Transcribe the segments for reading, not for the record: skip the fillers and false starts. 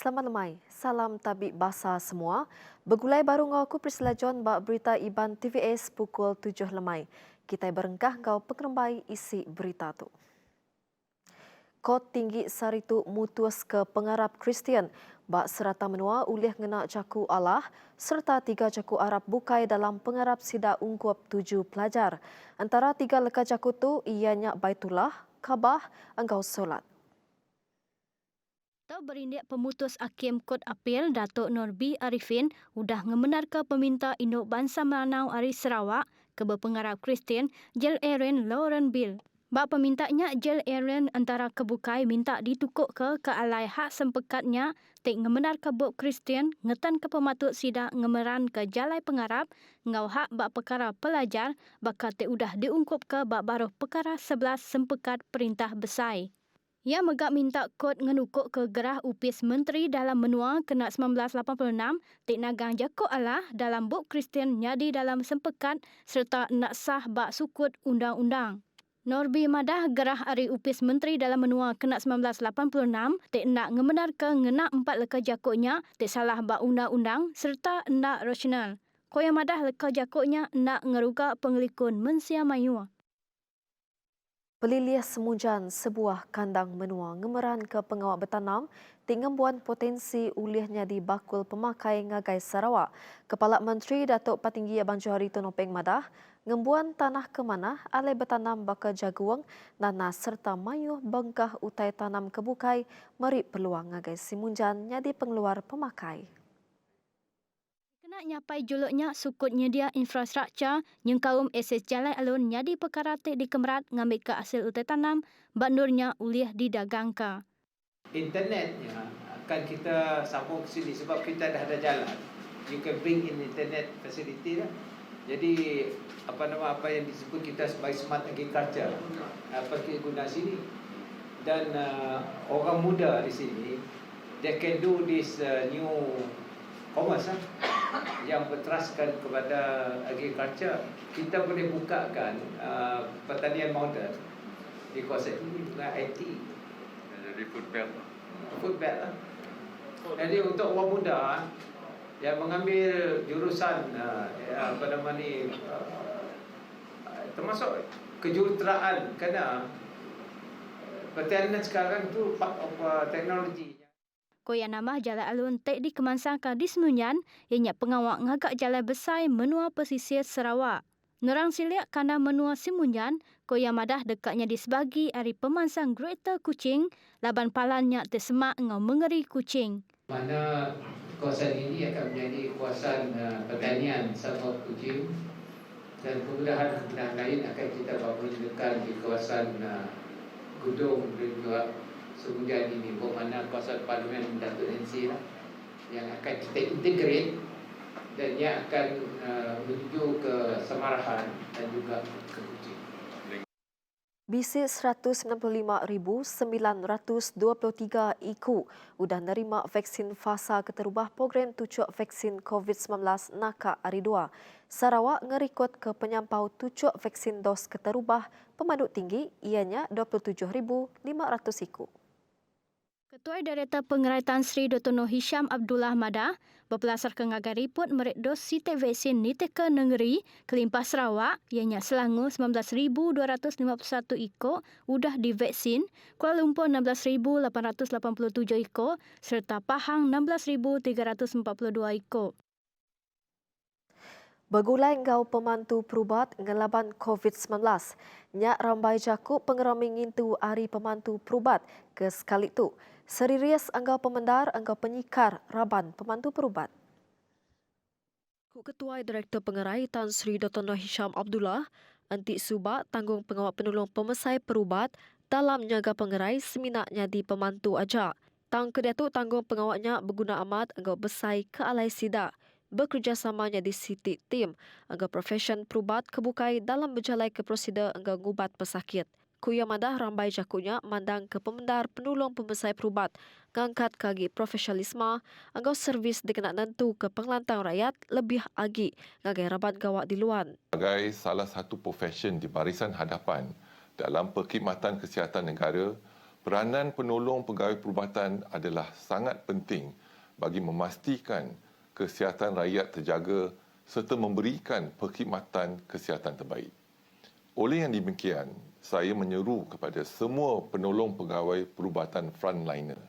Selamat lemai. Salam tabik basa semua. Begulai baru ngaku Priscilla John bak berita Iban TVS pukul 7 lemai. Kita berengkah kau pengerembai isi berita tu. Kot tinggi Saritu mutus ke pengarap Kristian bak serata menua ulih ngena caku Allah serta 3 caku Arab bukai dalam pengarap sida ungkup 7 pelajar. Antara 3 leka caku tu ianya Baitullah, Kabah, engkau solat. Atau berindik pemutus Hakim Kod Apil Datuk Norbi Arifin udah ngemenar ke peminta induk Bangsa Melanau Ari Sarawak ke berpengarap Kristian Jel Aaron Lauren Bill. Bak pemintanya Jel Aaron antara kebukai minta ditukuk ke alai hak sempekatnya tek ngemenar ke buk Kristian ngetan ke pematut sida ngemeran ke jalai pengarap ngau hak bak perkara pelajar bakal tek udah diungkup ke bak baruh perkara 11 sempekat perintah besai. Ia megak minta kod ngenukuk ke gerah upis menteri dalam menua kena 1986 tik nagang Jakob Allah dalam buk Kristian nyadi dalam sempekat serta nak sah bak sukut undang-undang. Norbi madah gerah ari upis menteri dalam menua kena 1986 tik nak ngemenar ke ngena 4 leka jakuknya tik salah bak undang-undang serta nak rasional. Koya madah leka jakuknya nak ngerugak pengelikun mensia mayu. Pelilih semujan sebuah kandang menua ngemeran ke pengawak bertanam tingembuan potensi ulihnya di bakul pemakai ngagai Sarawak. Kepala Menteri Datuk Patinggi Abang Johari Tonopeng Madah ngembuan tanah ke mana alai bertanam baka jaguang nanas serta mayuh bengkah utai tanam kebukai meri peluang ngagai simunjan nyadi pengeluar pemakai. Kena nyapai juluknya sukut nyedia infrastruktur yang kaum akses jalan alun nyadi perkara tek di Kemerat ngambil ke hasil utai tanam bandurnya ulih didagangka. Internetnya akan kita sambung ke sini sebab kita dah ada jalan. You can bring in internet facility lah. Jadi apa yang disebut kita sebagai smart agriculture pergi guna sini. Dan orang muda di sini they can do this new commerce yang berteraskan kepada agriculture. Kita boleh bukakan pertanian moden di kawasan ini dengan IT. Jadi food belt. Food belt lah. Jadi untuk orang muda yang mengambil jurusan termasuk kejuruteraan kerana pertanian sekarang tu part of teknologi. Koya nama jalan alun tek dikemansangkan di Senunyan ianya pengawak ngagak jalan besar menua pesisir Sarawak. Nerang siliak kandang menua Simunyan, koya madah dekatnya di sebagi ari pemansang Greater Kuching, laban palannya tersemak ngau mengeri Kuching. Mana kawasan ini akan menjadi kawasan pertanian Sabah Kuching dan kemudahan-kemudahan lain akan kita perlukan di kawasan Gudong dan juga Semujan ini, bermakna kawasan Parlimen Datuk NC lah, yang akan kita integrate dan yang akan menuju ke Samarahan dan juga ke Kuching. Bisi 195,923 IKU udah nerima vaksin fasa keterubah program tucuk vaksin COVID-19 Naka Ari 2. Sarawak ngerikut ke penyampau tucuk vaksin dos keterubah pemandu tinggi ianya 27,500 IKU. Ketua Director Pengeraitan Sri Dr. Noh Hisham Abdullah Madah berpelasar ke ngagai riput merik dos site vaksin niteka negeri kelimpah Sarawak ianya Selangor 19,251 ekor udah divaksin, Kuala Lumpur 16,887 ekor serta Pahang 16,342 ekor. Begulai ngau pemantu perubat ngelaban COVID-19. Nyak rambai jakup pengerami ngintu ari pemantu perubat ke sekali tu. Seririas anggau pemendar anggau penyikar raban pemantu perubat. Ketua Direktur Pengerai Tan Sri Dr. Noh Hisham Abdullah, Antik Subak tanggung pengawal penolong pemesai perubat dalam nyaga pengerai seminaknya di pemantu aja. Tang kedatuk tanggung pengawalnya berguna amat anggau besai ke alai sida. Bekerjasamanya di Siti Tim agar profesion perubat kebukai dalam berjalai ke prosedur agar ngubat pesakit. Kuya madah rambai jakunya mandang ke pemendar penolong pembesai perubat ngangkat kagi profesionalisme agar servis dikenak nentu ke pengelantang rakyat lebih agi ngagai rabat gawak di luar. Sebagai salah satu profesion di barisan hadapan dalam perkhidmatan kesihatan negara, Peranan penolong pegawai perubatan adalah sangat penting bagi memastikan kesihatan rakyat terjaga serta memberikan perkhidmatan kesihatan terbaik. Oleh yang demikian, saya menyeru kepada semua penolong pegawai perubatan frontliner.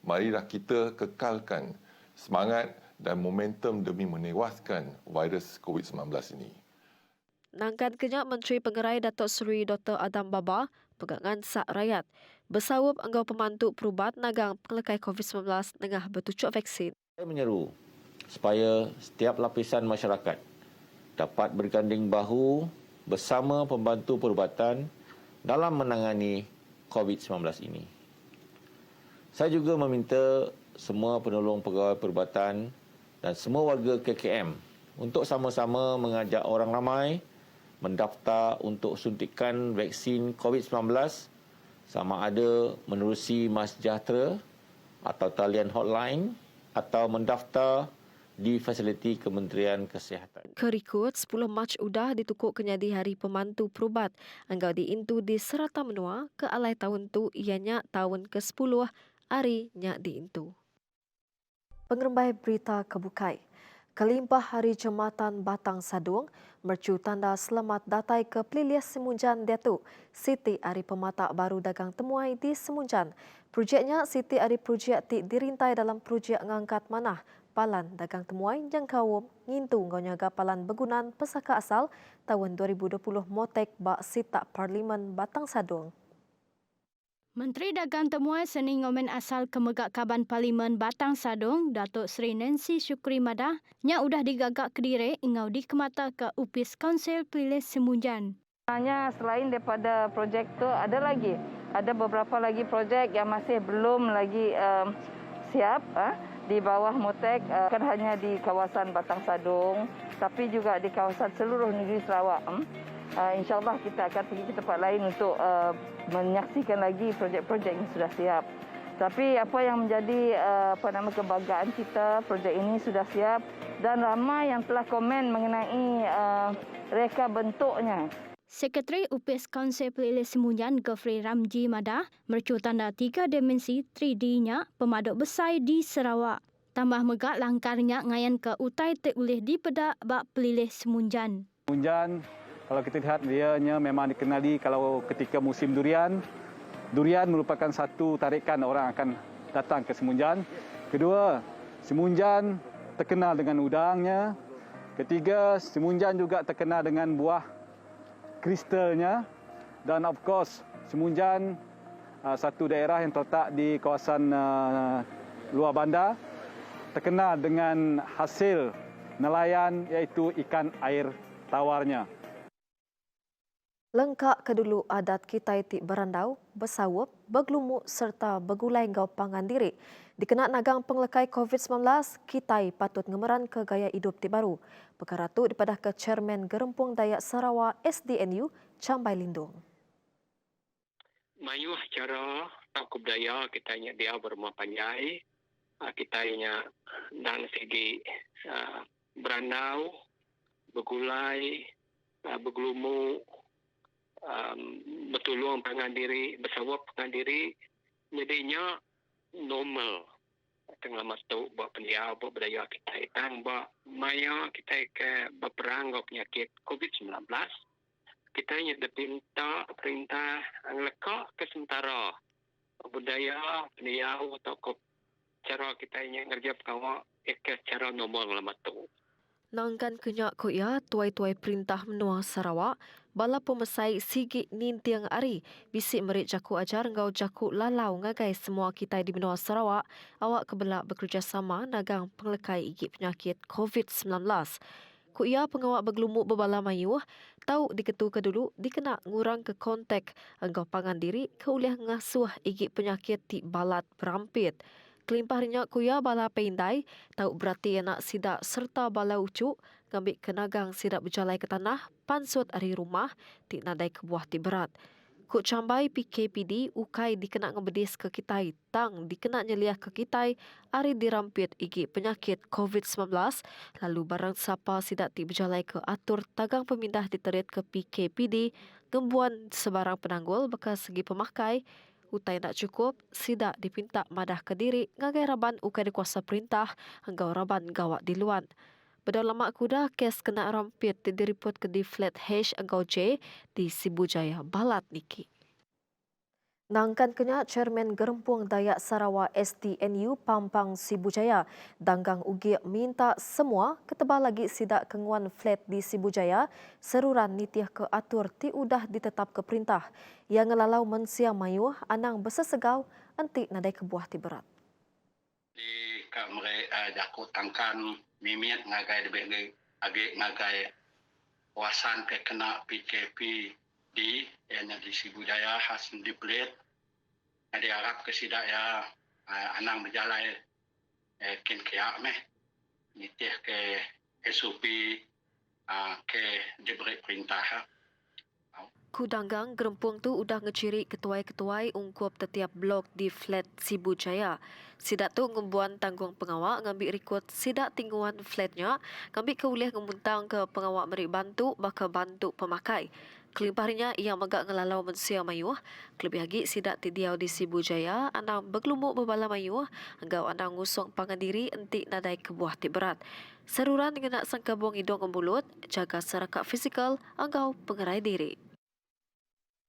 Marilah kita kekalkan semangat dan momentum demi menewaskan virus COVID-19 ini. Nangkan kenyak Menteri Pengerai Datuk Seri Dr. Adam Baba, pegangan sak rakyat. Bersawap anggau pembantu perubat nagang penglekai COVID-19 tengah bertucuk vaksin. Saya menyeru supaya setiap lapisan masyarakat dapat berganding bahu bersama pembantu perubatan dalam menangani COVID-19 ini. Saya juga meminta semua penolong pegawai perubatan dan semua warga KKM untuk sama-sama mengajak orang ramai mendaftar untuk suntikan vaksin COVID-19 sama ada menerusi MySejahtera atau talian hotline atau mendaftar di fasiliti Kementerian Kesihatan. Kerikut 10 Mac udah ditukuk kenyadi Hari Pembantu Perubat. Anggau diintu di Serata Menua ke alai tahun tu ianya tahun ke-10 hari nyak diintu. Pengerembai berita kebukai. Kelimpah Hari Jematan Batang Sadung mercu tanda selamat datai ke Pelilih Semunjan Datuk Siti Ari Pematak baru dagang temuai di Semunjan. Projeknya Siti Ari projek ti dirintai dalam projek ngangkat manah palan dagang temuai yang kawum ngintu ngonyaga palan begunan pesaka asal tahun 2020 motek bak sitak Parlimen Batang Sadung. Menteri Dagang Temuai Seni Ngomen Asal Kemegak Kaban Parlimen Batang Sadung, Datuk Seri Nancy Syukri Madah, nya udah digagak Kediri ingau dikemata ke Upis Kaunsil Pelilih Semunjan. Hanya selain daripada projek tu ada beberapa lagi projek yang masih belum lagi siap di bawah Motek, kan hanya di kawasan Batang Sadung tapi juga di kawasan seluruh negeri Sarawak. InsyaAllah kita akan pergi ke tempat lain untuk menyaksikan lagi projek-projek yang sudah siap. Tapi apa yang menjadi kebanggaan kita, projek ini sudah siap dan ramai yang telah komen mengenai reka bentuknya. Sekretari Upis Kaunsil Pelilih Semunjan Geoffrey Ramji Madah mercu tanda 3 dimensi 3D-nya pemaduk besar di Sarawak. Tambah megak langkarnya ngayan ke utai te ulih di pedak bak Pelilih Semunjan. Semunjan, kalau kita lihat dia memang dikenali kalau ketika musim durian. Durian merupakan satu tarikan orang akan datang ke Semunjan. Kedua, Semunjan terkenal dengan udangnya. Ketiga, Semunjan juga terkenal dengan buah kristalnya. Dan of course, Semunjan satu daerah yang terletak di kawasan luar bandar. Terkenal dengan hasil nelayan iaitu ikan air tawarnya. Lengkap kedulu adat kita ti berandau, bersawap, bergelumuk serta bergulai gau pangan diri. Dikenak nagang penglekai COVID-19, kita patut ngemeran ke gaya hidup ti baru. Perkara tu dipadah ke Chairman Gerempung Dayak Sarawak SDNU, Chambai Lindung. Mayuh cara tak budaya kita nya dia berumah panjai. Kita nya dan segi berandau, bergulai, bergelumuk, bertolong pangan diri, bersawap pangan diri, jadinya normal. Tengah masuk buat pendia, buat budaya kita. Tang buat maya kita ke berperang dengan penyakit COVID-19. Kita hanya perintah ngelekak ke sementara. Budaya, pendia atau cara kita hanya ngerja perkawak ke cara normal lama tu. Nangkan kenyak koya tuai-tuai perintah menua Sarawak, bala pemesai sigit nintiang ari, bisik merik jaku ajar ngau jaku lalau ngagai semua kita di menua Sarawak, awak kebelak bekerjasama nagang penglekai igit penyakit COVID-19. Kuya pengawak bergelumuk berbala mayuh, tahu diketu ke dulu dikena ngurang ke kontak engkau pangan diri ke ulih ngasuh igit penyakit ti balat berampit. Kelimpah rinyak kuya bala peindai, tahu berarti anak sidak serta bala ucuk, ngambil kenagang sidak berjalai ke tanah, pansut ari rumah, ti nadai ke buah ti berat. Kuk cambai PKPD, ukai dikena ngebedis ke kitai, tang dikena nyeliah ke kitai, ari dirampit igi penyakit COVID-19, lalu barang siapa sidak ti berjalai ke atur tagang pemindah diterit ke PKPD, gembuan sebarang penanggul bekas segi pemakai, Utai nak cukup, sidak dipinta madah ke diri ngagai raban ukai di kuasa perintah anggau raban gawak di luan. Pada lama kuda, kes kena rampit diripot ke di flat H anggau J di Sibujaya, Balat Niki. Nangkan kenya Chairman Gerempuang Dayak Sarawak STNU Pampang Sibujaya, Danggang Ugi minta semua ketebal lagi sidak kenguan flat di Sibujaya, seruran nitiah ke atur ti udah ditetap ke perintah. Yang ngelalau mensia mayuh anang besesegau anti nadai kebuah ti berat. Di kamre jakut tangkan mimit ngagai debeng age ngagai wasan ke kena PKP di yang di Sibujaya hasil di plate ada harap ke sidak ya anang berjalan kin kiak meh nitih ke SOP ke diberi perintah. Kudanggang Gerempung tu udah ngeciri ketuai-ketuai ungkup setiap blok di flat Sibujaya. Sidak tu ngumbuan tanggung pengawak ngambil rekod sidak tingguan flatnya, ngambil keuliah ngemuntang ke pengawak meri bantu baka bantu pemakai. Kelimpahnya ia megak ngelalau mensia mayuh, kelebih lagi sidak tidiau di Sibujaya, anang bergelumuk berbala mayuh, anggau anang ngusung pangandiri entik nadai kebuah ti berat. Seruran dengan nak sangkabung hidung embulut, jaga serakak fizikal, anggau pengerai diri.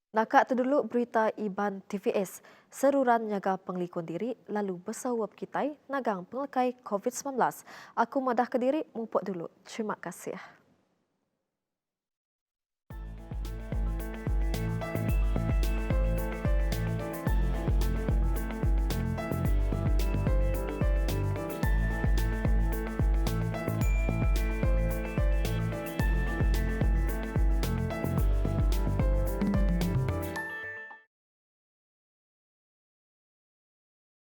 Nakak terdulu berita Iban TVS, seruran nyaga penglikun diri lalu bersawap kitai nagang penglekai COVID-19. Aku madah ke diri, mumpuk dulu. Terima kasih.